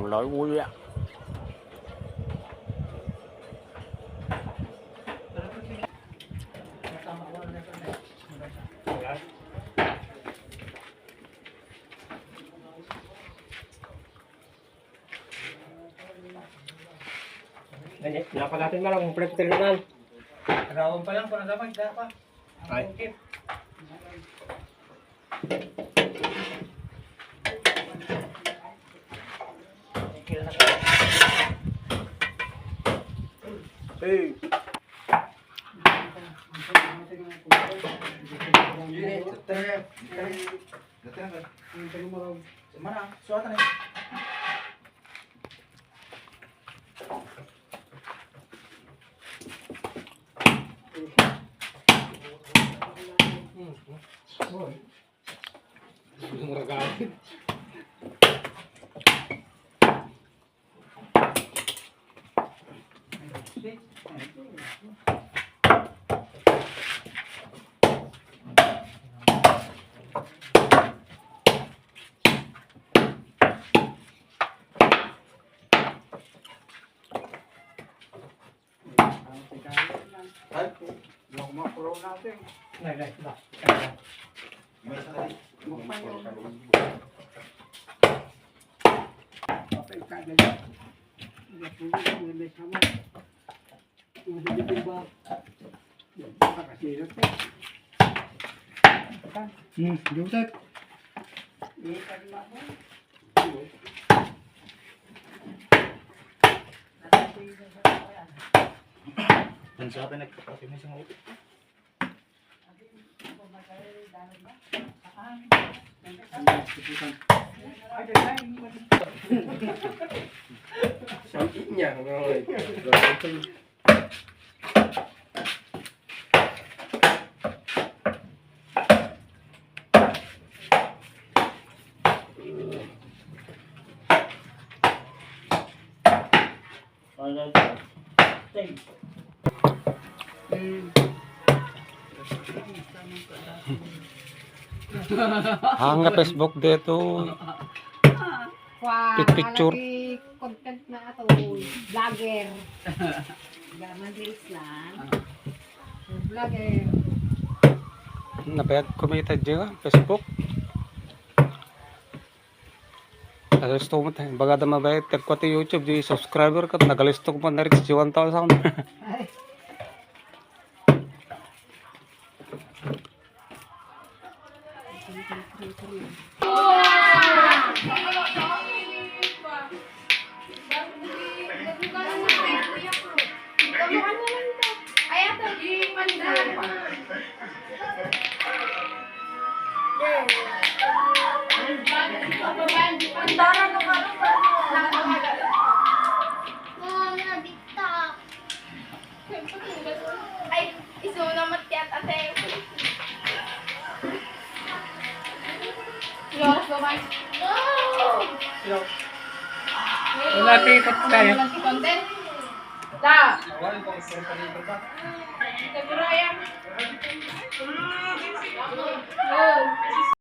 lỗi vui á. Dapat natin malang pre-terminal. Rawang pa lang, parang dapat, dapat. Ay. Okay. Hey. Mana? Suatan eh. Joseph. Dan siapa yang nagpapasin mo sa ulit? Sakit niya. Ang Facebook dito. Wah, Picture. lagi content na ato, vlogger. Gaman reels lang. Vlogger. Napayag kumita dyan Facebook. Nagalisto mo tayo. Baga na mabayad. Tagko ti YouTube. Di subscriber ka. Nagalisto ko pa na rin si 1,000. Ay. Ay, isuno matiat ate. Los, bye. No. Wala tikot tayo. Walang content. Da. Seguro yan. Oh.